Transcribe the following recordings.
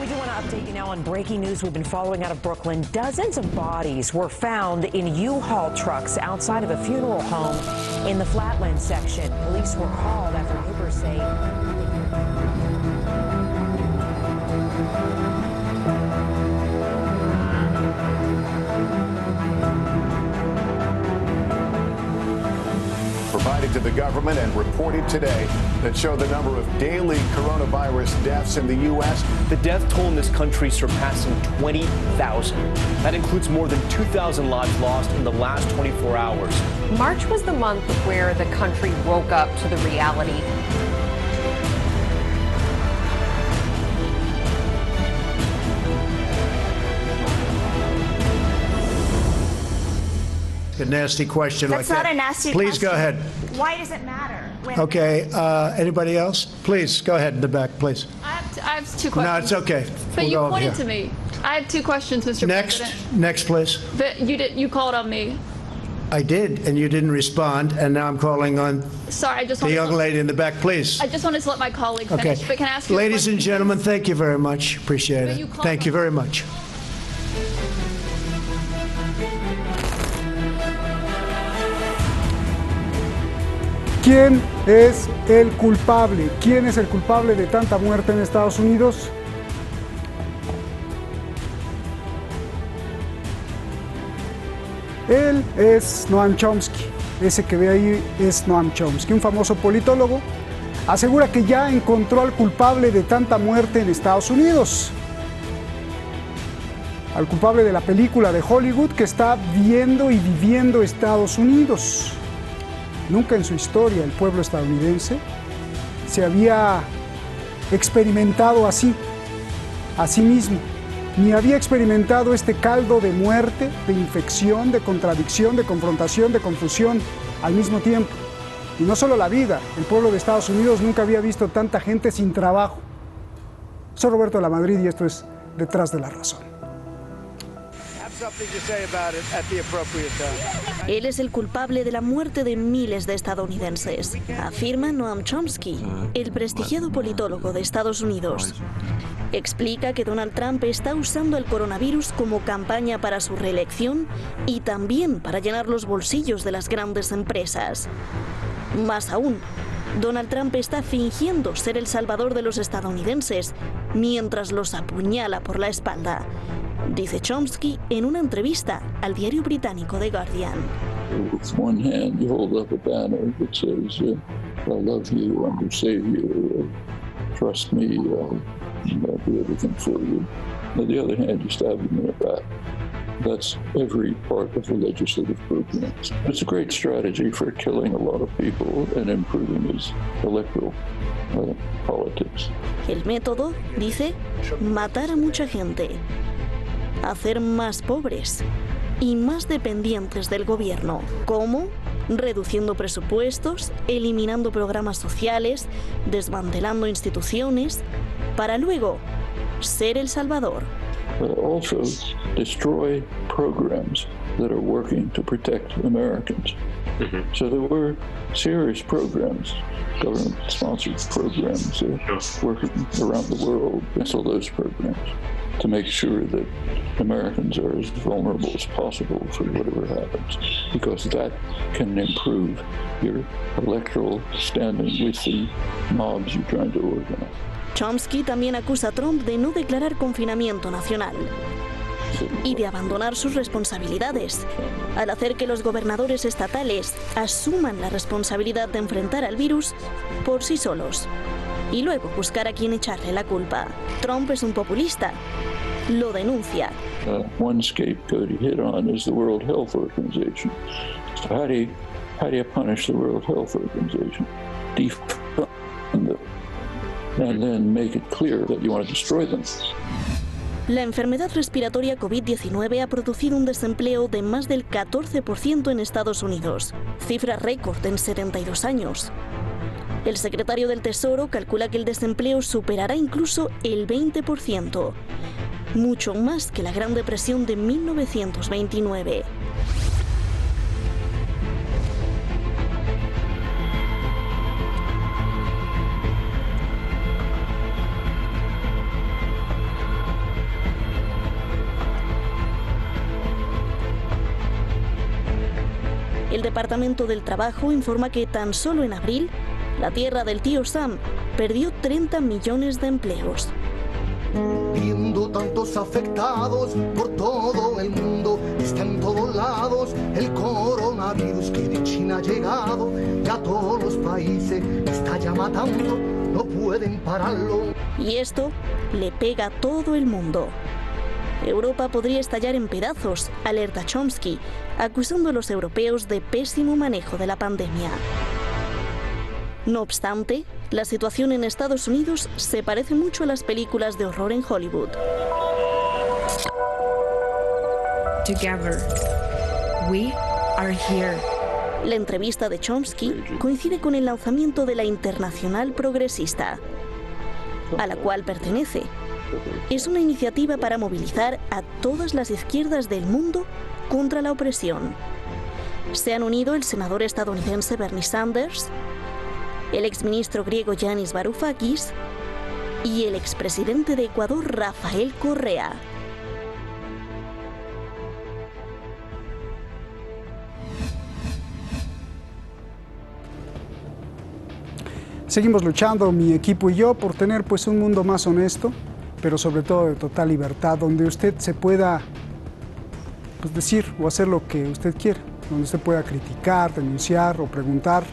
We do want to update you now on breaking news we've been following out of Brooklyn. Dozens of bodies were found in U-Haul trucks outside of a funeral home in the Flatland section. Police were called after neighbors say provided to the government and reported today that show the number of daily coronavirus deaths in the U.S. The death toll in this country surpassing 20,000. That includes more than 2,000 lives lost in the last 24 hours. March was the month where the country woke up to the reality. A nasty question That's like not that. a nasty Please question. go ahead. Why does it matter? Okay. Anybody else? Please go ahead in the back, please. I have two questions. No, it's okay. But We'll you go over pointed here. to me. I have two questions, Mr. President. Next, please. But you called on me. I did, and you didn't respond, and now I'm calling on Sorry, I just the wanted young to, lady in the back, please. I just wanted to let my colleague Okay. finish. But can I ask you a Ladies and question? gentlemen, thank you very much. Appreciate But it. you called Thank you on- very much. ¿Quién es el culpable? ¿Quién es el culpable de tanta muerte en Estados Unidos? Él es Noam Chomsky. Ese que ve ahí es Noam Chomsky, un famoso politólogo. Asegura que ya encontró al culpable de tanta muerte en Estados Unidos. Al culpable de la película de Hollywood que está viendo y viviendo Estados Unidos. Nunca en su historia el pueblo estadounidense se había experimentado así, a sí mismo, ni había experimentado este caldo de muerte, de infección, de contradicción, de confrontación, de confusión al mismo tiempo. Y no solo la vida, el pueblo de Estados Unidos nunca había visto tanta gente sin trabajo. Soy Roberto de la Madrid y esto es Detrás de la Razón. Él es el culpable de la muerte de miles de estadounidenses, afirma Noam Chomsky, el prestigiado politólogo de Estados Unidos. Explica que Donald Trump está usando el coronavirus como campaña para su reelección y también para llenar los bolsillos de las grandes empresas. Más aún, Donald Trump está fingiendo ser el salvador de los estadounidenses mientras los apuñala por la espalda, dice Chomsky en una entrevista al diario británico The Guardian. With one hand, you hold up a banner that says, I love you, I'm your savior, trust me, I'll do everything for you. On the other hand, you stab him in the back. That's every part of the legislative program. It's a great strategy for killing a lot of people and improving his electoral politics. El método, dice, matar a mucha gente, hacer más pobres y más dependientes del gobierno. ¿Cómo? Reduciendo presupuestos, eliminando programas sociales, desmantelando instituciones, para luego ser el salvador. Also destroy programs that are working to protect Americans. So there were serious programs, government-sponsored programs working around the world, cancel those programs to make sure that Americans are as vulnerable as possible for whatever happens, because that can improve your electoral standing with the mobs you're trying to organize. Chomsky también acusa a Trump de no declarar confinamiento nacional y de abandonar sus responsabilidades, al hacer que los gobernadores estatales asuman la responsabilidad de enfrentar al virus por sí solos y luego buscar a quien echarle la culpa. Trump es un populista, lo denuncia. One scapegoat he hit on is the World Health Organization. So how do you punish the World Health Organization? Defund them, and then make it clear that you want to destroy them. La enfermedad respiratoria COVID-19 ha producido un desempleo de más del 14% en Estados Unidos, cifra récord en 72 años. El secretario del Tesoro calcula que el desempleo superará incluso el 20%, mucho más que la Gran Depresión de 1929. El Departamento del Trabajo informa que tan solo en abril, la tierra del tío Sam perdió 30 millones de empleos. Viendo tantos afectados por todo el mundo, está en todos lados el coronavirus que de China ha llegado y a todos los países está ya matando, no pueden pararlo. Y esto le pega a todo el mundo. Europa podría estallar en pedazos, alerta Chomsky, acusando a los europeos de pésimo manejo de la pandemia. No obstante, la situación en Estados Unidos se parece mucho a las películas de horror en Hollywood. Together, we are here. La entrevista de Chomsky coincide con el lanzamiento de la Internacional Progresista, a la cual pertenece. Es una iniciativa para movilizar a todas las izquierdas del mundo contra la opresión. Se han unido el senador estadounidense Bernie Sanders, el exministro griego Yanis Varoufakis y el expresidente de Ecuador Rafael Correa. Seguimos luchando, mi equipo y yo, por tener pues un mundo más honesto, pero sobre todo de total libertad, donde usted se pueda pues, decir o hacer lo que usted quiera, donde usted pueda criticar, denunciar o preguntar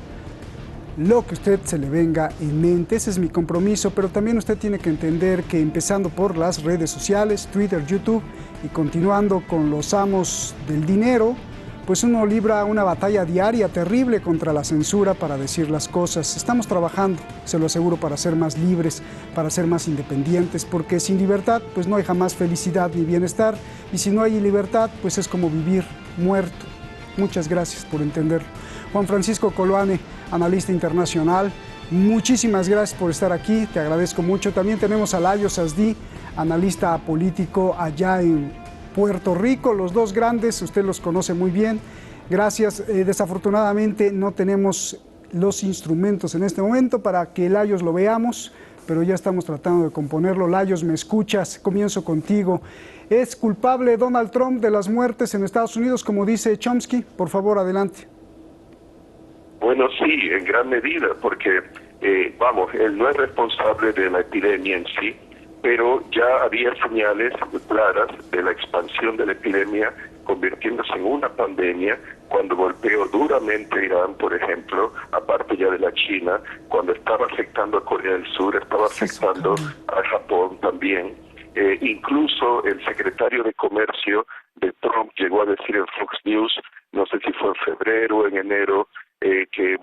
lo que usted se le venga en mente. Ese es mi compromiso, pero también usted tiene que entender que empezando por las redes sociales, Twitter, YouTube y continuando con los amos del dinero, pues uno libra una batalla diaria terrible contra la censura para decir las cosas. Estamos trabajando, se lo aseguro, para ser más libres, para ser más independientes, porque sin libertad pues no hay jamás felicidad ni bienestar, y si no hay libertad pues es como vivir muerto. Muchas gracias por entenderlo. Juan Francisco Coloane, analista internacional, muchísimas gracias por estar aquí, te agradezco mucho. También tenemos a Layo Sasdi, analista político allá en Puerto Rico, los dos grandes, usted los conoce muy bien. Gracias. Desafortunadamente no tenemos los instrumentos en este momento para que Layos lo veamos, pero ya estamos tratando de componerlo. Layos, ¿me escuchas? Comienzo contigo. ¿Es culpable Donald Trump de las muertes en Estados Unidos, como dice Chomsky? Por favor, adelante. Bueno, sí, en gran medida, porque, él no es responsable de la epidemia en sí, pero ya había señales claras de la expansión de la epidemia convirtiéndose en una pandemia cuando golpeó duramente a Irán, por ejemplo, aparte ya de la China, cuando estaba afectando a Corea del Sur, estaba afectando a Japón también. Incluso el secretario de Comercio de Trump llegó a decir en Fox News, no sé si fue en febrero o en enero, que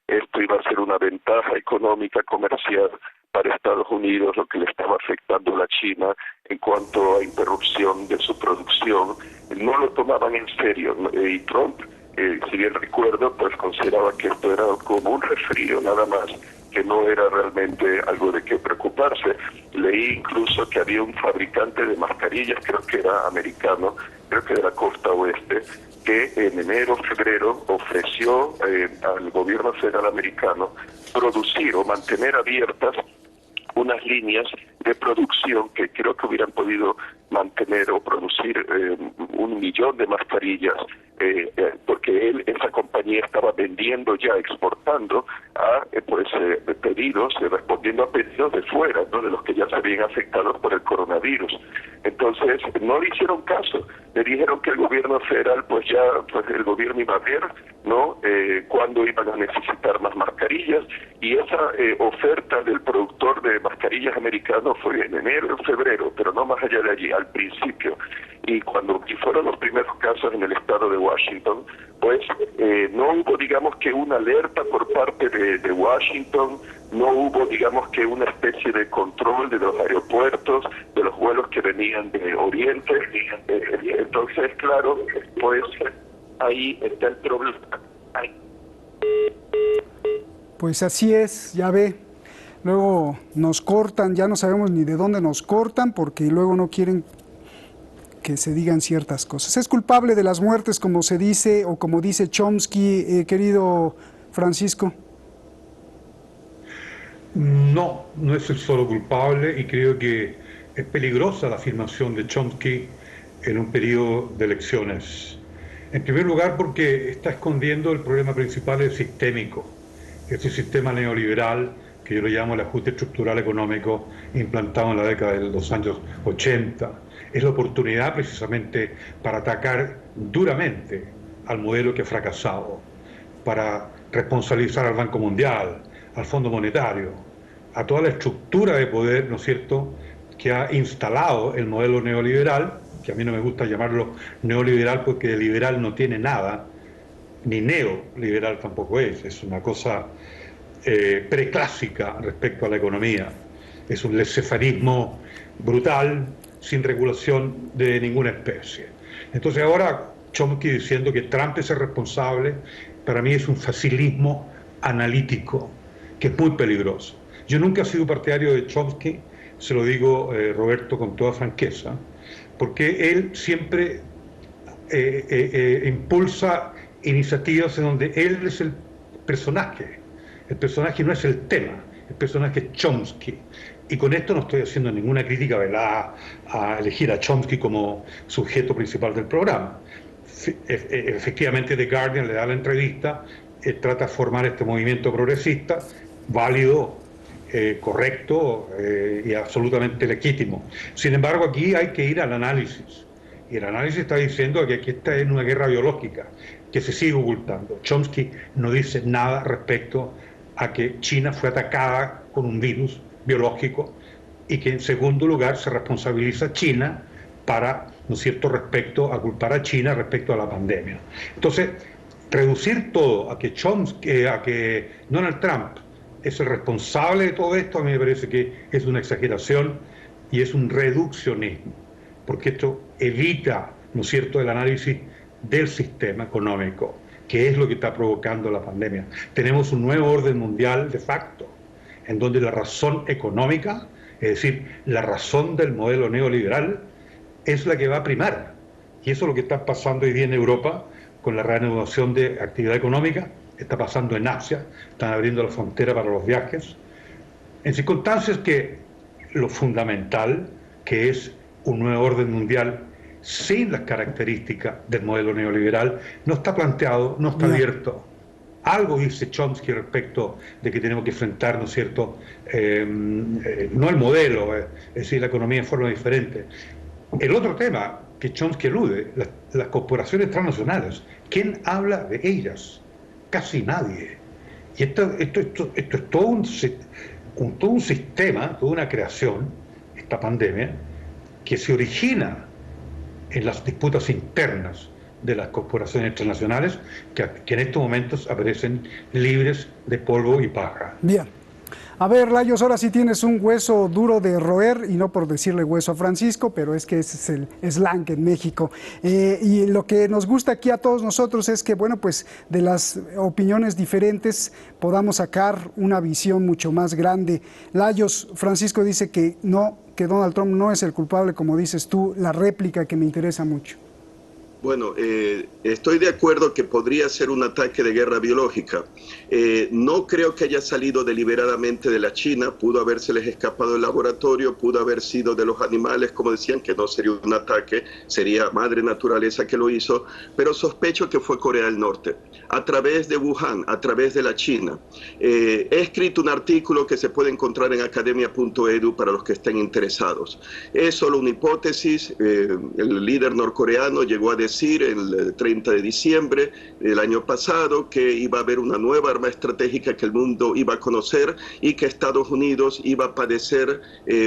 esto iba a ser una ventaja económica, comercial para Estados Unidos, lo que le estaba afectando a la China en cuanto a interrupción de su producción. No lo tomaban en serio, y Trump, si bien recuerdo, pues consideraba que esto era como un resfrío nada más, que no era realmente algo de qué preocuparse. Leí incluso que había un fabricante de mascarillas, creo que era americano, creo que de la costa oeste, que en enero, febrero ofreció al gobierno federal americano producir o mantener abiertas unas líneas de producción que creo que hubieran podido mantener o producir 1 millón de mascarillas, porque esa compañía estaba vendiendo ya, exportando a pedidos, respondiendo a pedidos de fuera, ¿no?, de los que ya se habían afectado por el coronavirus. Entonces no le hicieron caso, le dijeron que el gobierno federal, el gobierno iba a ver, ¿no?, cuándo iban a necesitar más mascarillas, y esa oferta del productor de mascarillas americano fue en enero, en febrero, pero no más allá de allí, al principio. Y fueron los primeros casos en el estado de Washington, no hubo, digamos, que una alerta por parte de Washington, no hubo, digamos, que una especie de control de los aeropuertos, de los vuelos que venían de Oriente. Entonces, claro, ahí está el problema. Pues así es, ya ve. Luego nos cortan, ya no sabemos ni de dónde nos cortan, porque luego no quieren que se digan ciertas cosas. ¿Es culpable de las muertes, como se dice, o como dice Chomsky, querido Francisco? No, no es el solo culpable, y creo que es peligrosa la afirmación de Chomsky en un periodo de elecciones. En primer lugar, porque está escondiendo el problema principal, el sistémico. Este sistema neoliberal, que yo le llamo el ajuste estructural económico, implantado en la década de los años 80, es la oportunidad precisamente para atacar duramente al modelo que ha fracasado, para responsabilizar al Banco Mundial, al Fondo Monetario, a toda la estructura de poder, ¿no es cierto?, que ha instalado el modelo neoliberal, que a mí no me gusta llamarlo neoliberal porque de liberal no tiene nada, ni neoliberal tampoco es una cosa preclásica respecto a la economía. Es un laissez-fairismo brutal, sin regulación de ninguna especie. Entonces ahora Chomsky diciendo que Trump es el responsable, para mí es un facilismo analítico, que es muy peligroso. Yo nunca he sido partidario de Chomsky, se lo digo, Roberto, con toda franqueza, porque él siempre impulsa iniciativas en donde él es el personaje no es el tema, el personaje es Chomsky. Y con esto no estoy haciendo ninguna crítica velada a elegir a Chomsky como sujeto principal del programa. Efectivamente, The Guardian le da la entrevista, trata de formar este movimiento progresista, válido, correcto y absolutamente legítimo. Sin embargo, aquí hay que ir al análisis. Y el análisis está diciendo que aquí está en una guerra biológica que se sigue ocultando. Chomsky no dice nada respecto a que China fue atacada con un virus biológico y que en segundo lugar se responsabiliza a China para, ¿no es cierto?, respecto a culpar a China respecto a la pandemia. Entonces, reducir todo a que Donald Trump es el responsable de todo esto, a mí me parece que es una exageración y es un reduccionismo, porque esto evita, ¿no es cierto?, el análisis del sistema económico, que es lo que está provocando la pandemia. Tenemos un nuevo orden mundial de facto, en donde la razón económica, es decir, la razón del modelo neoliberal, es la que va a primar. Y eso es lo que está pasando hoy día en Europa, con la reanudación de actividad económica, está pasando en Asia, están abriendo la frontera para los viajes, en circunstancias que lo fundamental, que es un nuevo orden mundial sin las características del modelo neoliberal, no está planteado, no está abierto. Algo dice Chomsky respecto de que tenemos que enfrentar, ¿no es cierto?, no el modelo, es decir, la economía en forma diferente. El otro tema que Chomsky elude, las corporaciones transnacionales. ¿Quién habla de ellas? Casi nadie. Y esto es todo un sistema, toda una creación, esta pandemia, que se origina en las disputas internas de las corporaciones transnacionales que en estos momentos aparecen libres de polvo y paja. Bien. A ver, Layos, ahora sí tienes un hueso duro de roer, y no por decirle hueso a Francisco, pero es que ese es el slang en México. Y lo que nos gusta aquí a todos nosotros es que, bueno, pues de las opiniones diferentes podamos sacar una visión mucho más grande. Layos, Francisco dice que Donald Trump no es el culpable, como dices tú, la réplica que me interesa mucho. Bueno, estoy de acuerdo que podría ser un ataque de guerra biológica. No creo que haya salido deliberadamente de la China, pudo habérseles escapado del laboratorio, pudo haber sido de los animales, como decían, que no sería un ataque, sería madre naturaleza que lo hizo, pero sospecho que fue Corea del Norte, a través de Wuhan, a través de la China. He escrito un artículo que se puede encontrar en academia.edu para los que estén interesados. Es solo una hipótesis, el líder norcoreano llegó a decir el 30 de diciembre del año pasado que iba a haber una nueva arma estratégica que el mundo iba a conocer y que Estados Unidos iba a padecer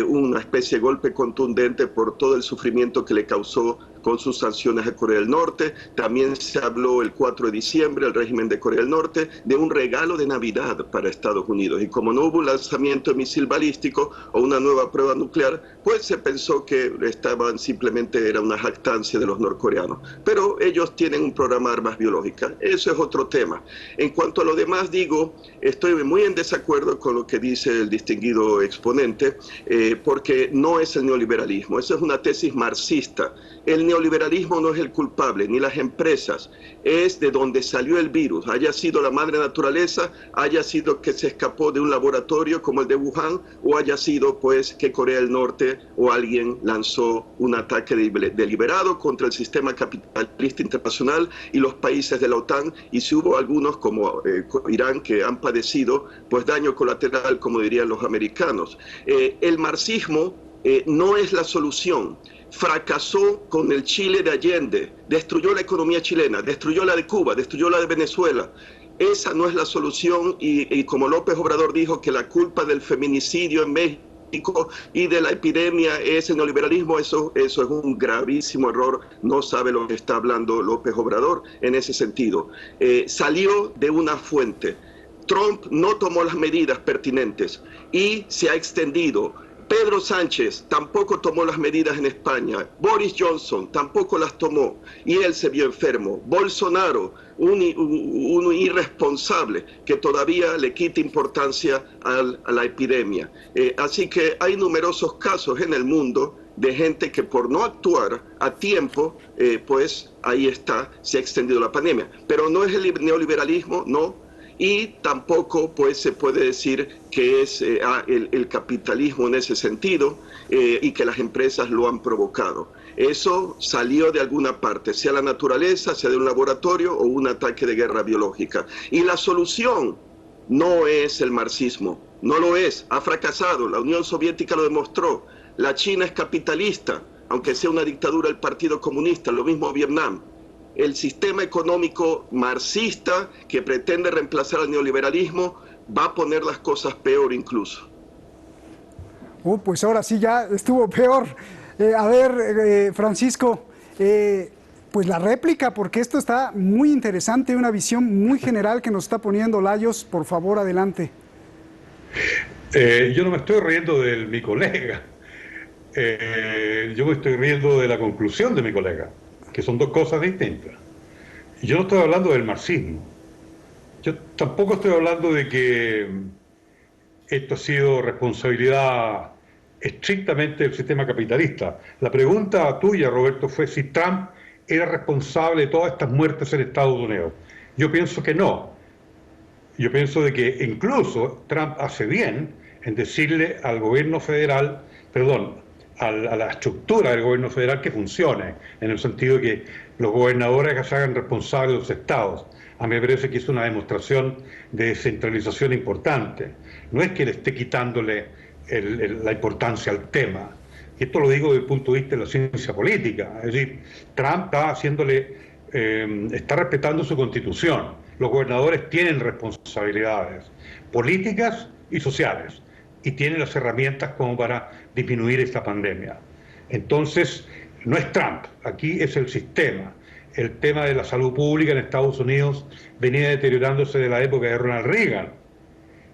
una especie de golpe contundente por todo el sufrimiento que le causó con sus sanciones a Corea del Norte. También se habló el 4 de diciembre, el régimen de Corea del Norte, de un regalo de Navidad para Estados Unidos. Y como no hubo un lanzamiento de misil balístico o una nueva prueba nuclear, pues se pensó que simplemente era una jactancia de los norcoreanos. Pero ellos tienen un programa de armas biológicas. Eso es otro tema. En cuanto a lo demás, digo, estoy muy en desacuerdo con lo que dice el distinguido exponente, porque no es el neoliberalismo. Esa es una tesis marxista. El el neoliberalismo no es el culpable, ni las empresas. Es de donde salió el virus, haya sido la madre naturaleza, haya sido que se escapó de un laboratorio como el de Wuhan, o haya sido pues que Corea del Norte o alguien lanzó un ataque deliberado contra el sistema capitalista internacional y los países de la OTAN, y si hubo algunos como Irán que han padecido pues daño colateral, como dirían los americanos. El marxismo no es la solución. Fracasó con el Chile de Allende, destruyó la economía chilena, destruyó la de Cuba, destruyó la de Venezuela. Esa no es la solución, y como López Obrador dijo que la culpa del feminicidio en México y de la epidemia es el neoliberalismo, eso es un gravísimo error. No sabe lo que está hablando López Obrador en ese sentido. Salió de una fuente. Trump no tomó las medidas pertinentes y se ha extendido. Pedro Sánchez tampoco tomó las medidas en España. Boris Johnson tampoco las tomó y él se vio enfermo. Bolsonaro, un irresponsable que todavía le quita importancia a la epidemia. Así que hay numerosos casos en el mundo de gente que por no actuar a tiempo, pues ahí está, se ha extendido la pandemia. Pero no es el neoliberalismo, no. Y tampoco pues se puede decir que es el capitalismo en ese sentido y que las empresas lo han provocado. Eso salió de alguna parte, sea la naturaleza, sea de un laboratorio o un ataque de guerra biológica. Y la solución no es el marxismo, no lo es, ha fracasado, la Unión Soviética lo demostró, la China es capitalista, aunque sea una dictadura del Partido Comunista, lo mismo Vietnam. El sistema económico marxista que pretende reemplazar al neoliberalismo va a poner las cosas peor incluso. Pues ahora sí ya estuvo peor. A ver, Francisco, pues la réplica, porque esto está muy interesante, una visión muy general que nos está poniendo Layos. Por favor, adelante. Yo no me estoy riendo de mi colega. Yo me estoy riendo de la conclusión de mi colega, que son dos cosas distintas. Yo no estoy hablando del marxismo. Yo tampoco estoy hablando de que esto ha sido responsabilidad estrictamente del sistema capitalista. La pregunta tuya, Roberto, fue si Trump era responsable de todas estas muertes en Estados Unidos. Yo pienso que no. Yo pienso de que incluso Trump hace bien en decirle al gobierno federal, a la estructura del gobierno federal que funcione, en el sentido de que los gobernadores se hagan responsables de los estados. A mí me parece que es una demostración de descentralización importante. No es que le esté quitándole la importancia al tema. Y esto lo digo desde el punto de vista de la ciencia política. Es decir, Trump está respetando su constitución. Los gobernadores tienen responsabilidades políticas y sociales, y tienen las herramientas como para disminuir esta pandemia. Entonces, no es Trump, aquí es el sistema. El tema de la salud pública en Estados Unidos venía deteriorándose de la época de Ronald Reagan.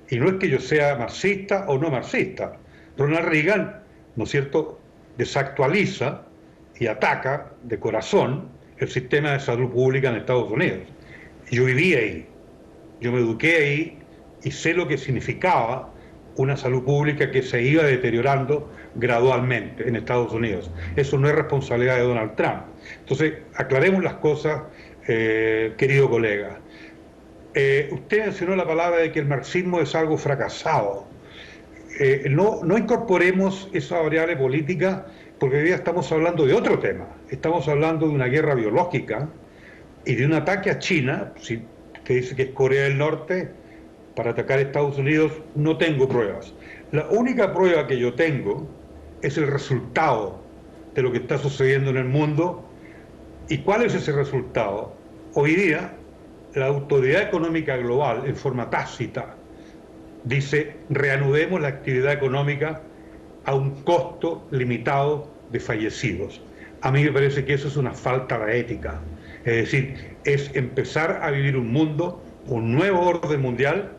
Y no es que yo sea marxista o no marxista. Ronald Reagan, ¿no es cierto?, desactualiza y ataca de corazón el sistema de salud pública en Estados Unidos. Yo viví ahí, yo me eduqué ahí y sé lo que significaba una salud pública que se iba deteriorando gradualmente en Estados Unidos. Eso no es responsabilidad de Donald Trump. Entonces, aclaremos las cosas, querido colega. Usted mencionó la palabra de que el marxismo es algo fracasado. No incorporemos esa variable política, porque hoy día estamos hablando de otro tema. Estamos hablando de una guerra biológica y de un ataque a China, que dice que es Corea del Norte, para atacar a Estados Unidos. No tengo pruebas. La única prueba que yo tengo es el resultado de lo que está sucediendo en el mundo. ¿Y cuál es ese resultado? Hoy día, la Autoridad Económica Global, en forma tácita, dice: reanudemos la actividad económica a un costo limitado de fallecidos. A mí me parece que eso es una falta de ética. Es decir, es empezar a vivir un mundo, un nuevo orden mundial,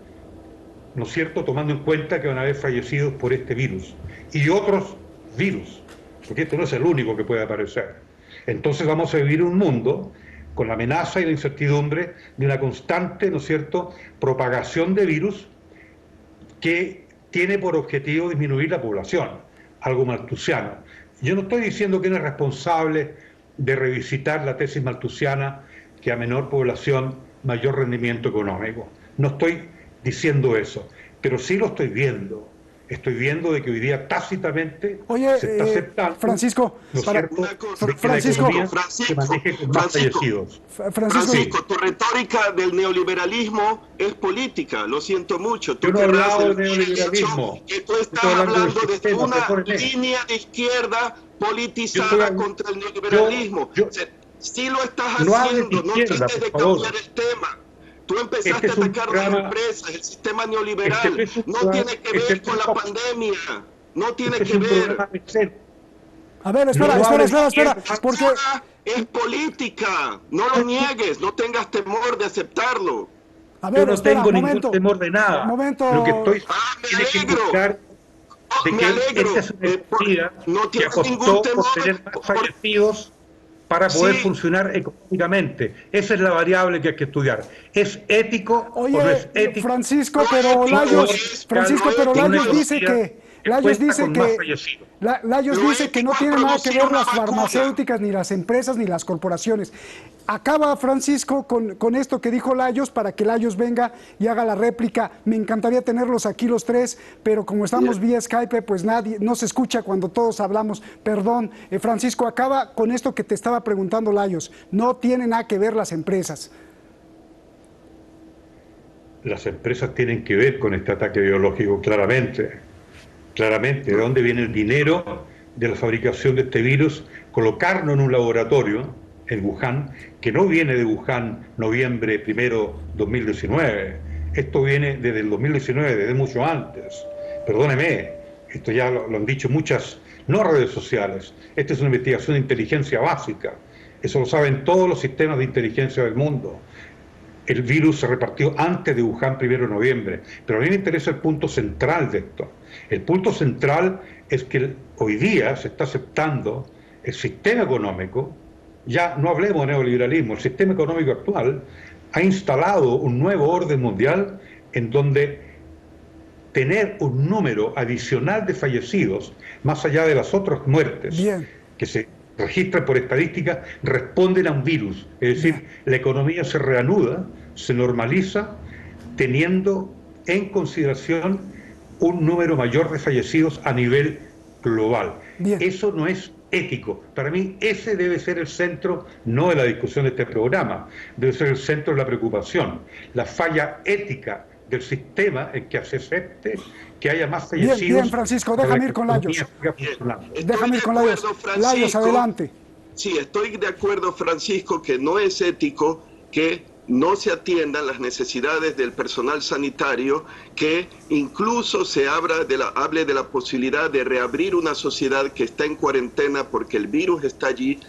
¿no es cierto?, tomando en cuenta que van a haber fallecidos por este virus y otros virus, porque este no es el único que puede aparecer. Entonces vamos a vivir un mundo con la amenaza y la incertidumbre de una constante, ¿no es cierto?, propagación de virus que tiene por objetivo disminuir la población, algo malthusiano. Yo no estoy diciendo quién es responsable de revisitar la tesis malthusiana que a menor población, mayor rendimiento económico. No estoy diciendo eso, pero sí lo estoy viendo. Estoy viendo de que hoy día tácitamente se está aceptando, Francisco, ¿no es cierto?, de que la economía se maneje con más fallecidos. Francisco, tu retórica del neoliberalismo es política, lo siento mucho. Tú Yo no he hablado de neoliberalismo. Que tú estás hablando desde una línea de izquierda politizada contra el neoliberalismo. Sí lo estás haciendo, no trates de cambiar el tema. Tú empezaste a atacar las empresas, el sistema neoliberal. No tiene que ver con la pandemia. No tiene que ver. A ver, espera. Porque es política. No lo niegues. No tengas temor de aceptarlo. A ver, yo no tengo ningún temor de nada. Lo que estoy tiene que buscar de que esa es una economía que apostó por tener más fallecidos para poder funcionar económicamente. Esa es la variable que hay que estudiar. ¿Es ético o no es ético? Francisco, pero Layos dice que Layos dice que no tiene nada que ver las farmacéuticas, ni las empresas, ni las corporaciones. Acaba Francisco con esto que dijo Layos para que Layos venga y haga la réplica. Me encantaría tenerlos aquí los tres, pero como estamos vía Skype, pues no se escucha cuando todos hablamos. Perdón, Francisco, acaba con esto que te estaba preguntando Layos. No tiene nada que ver las empresas. Las empresas tienen que ver con este ataque biológico, claramente. Claramente, ¿de dónde viene el dinero de la fabricación de este virus? Colocarlo en un laboratorio en Wuhan, que no viene de Wuhan noviembre 1, 2019. Esto viene desde el 2019, desde mucho antes. Perdóneme, esto ya lo han dicho muchas, no redes sociales. Esta es una investigación de inteligencia básica. Eso lo saben todos los sistemas de inteligencia del mundo. El virus se repartió antes de Wuhan 1 de noviembre. Pero a mí me interesa el punto central de esto. El punto central es que hoy día se está aceptando el sistema económico, ya no hablemos de neoliberalismo, el sistema económico actual ha instalado un nuevo orden mundial en donde tener un número adicional de fallecidos, más allá de las otras muertes que se registran por estadística, responden a un virus. Es decir, la economía se reanuda, se normaliza, teniendo en consideración un número mayor de fallecidos a nivel global. Eso no es ético. Para mí ese debe ser el centro, no de la discusión de este programa, debe ser el centro de la preocupación. La falla ética del sistema en que se acepte que haya más fallecidos. Bien, Francisco, déjame ir con Layos. Déjame ir con Layos. Layos, adelante. Sí, estoy de acuerdo, Francisco, que no es ético que no se atiendan las necesidades del personal sanitario, que incluso se hable de la posibilidad de reabrir una sociedad que está en cuarentena porque el virus está allí,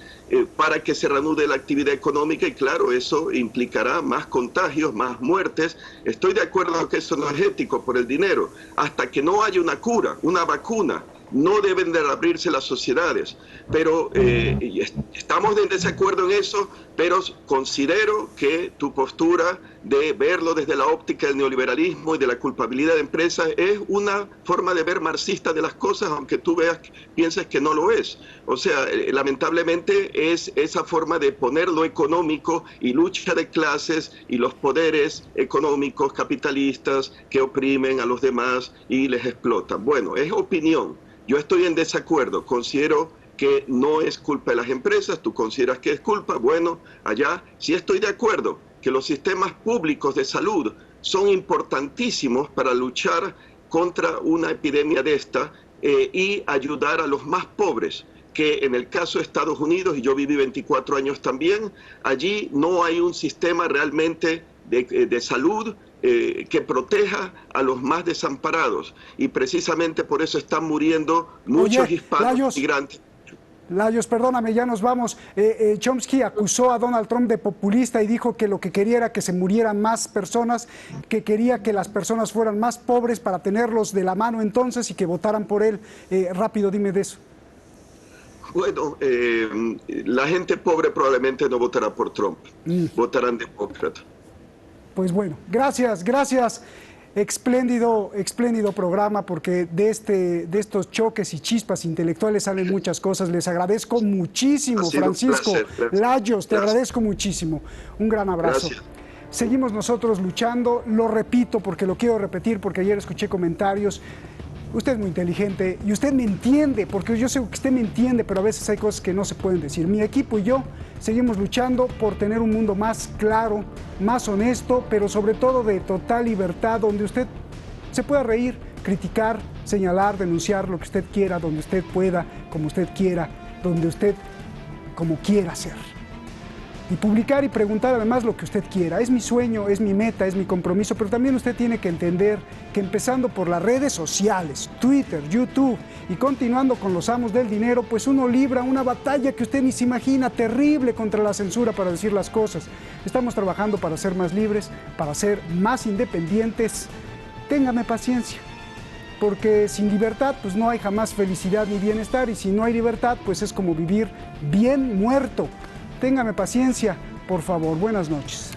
para que se reanude la actividad económica, y claro, eso implicará más contagios, más muertes. Estoy de acuerdo que eso no es ético por el dinero. Hasta que no haya una cura, una vacuna, no deben de abrirse las sociedades. Pero estamos en desacuerdo en eso, pero considero que tu postura de verlo desde la óptica del neoliberalismo y de la culpabilidad de empresas es una forma de ver marxista de las cosas, aunque tú pienses que no lo es. O sea, lamentablemente es esa forma de poner lo económico y lucha de clases y los poderes económicos capitalistas que oprimen a los demás y les explotan. Bueno, es opinión. Yo estoy en desacuerdo, considero que no es culpa de las empresas, tú consideras que es culpa, bueno, allá sí estoy de acuerdo que los sistemas públicos de salud son importantísimos para luchar contra una epidemia de esta y ayudar a los más pobres, que en el caso de Estados Unidos, y yo viví 24 años también, allí no hay un sistema realmente de salud que proteja a los más desamparados, y precisamente por eso están muriendo muchos hispanos migrantes. Layos, perdóname, ya nos vamos. Chomsky acusó a Donald Trump de populista y dijo que lo que quería era que se murieran más personas, que quería que las personas fueran más pobres para tenerlos de la mano entonces y que votaran por él. Rápido, dime de eso. Bueno, la gente pobre probablemente no votará por Trump, votarán demócrata. Pues bueno, gracias. Espléndido programa, porque de estos choques y chispas intelectuales salen muchas cosas. Les agradezco muchísimo, Francisco Layos, te agradezco muchísimo. Un gran abrazo. Gracias. Seguimos nosotros luchando, lo repito porque lo quiero repetir, porque ayer escuché comentarios. Usted es muy inteligente y usted me entiende, porque yo sé que usted me entiende, pero a veces hay cosas que no se pueden decir. Mi equipo y yo seguimos luchando por tener un mundo más claro, más honesto, pero sobre todo de total libertad, donde usted se pueda reír, criticar, señalar, denunciar lo que usted quiera, donde usted pueda, como usted quiera, donde usted como quiera hacer. Y publicar y preguntar además lo que usted quiera. Es mi sueño, es mi meta, es mi compromiso, pero también usted tiene que entender que empezando por las redes sociales, Twitter, YouTube y continuando con los amos del dinero, pues uno libra una batalla que usted ni se imagina, terrible contra la censura para decir las cosas. Estamos trabajando para ser más libres, para ser más independientes. Téngame paciencia, porque sin libertad pues no hay jamás felicidad ni bienestar, y si no hay libertad pues es como vivir bien muerto. Téngame paciencia, por favor. Buenas noches.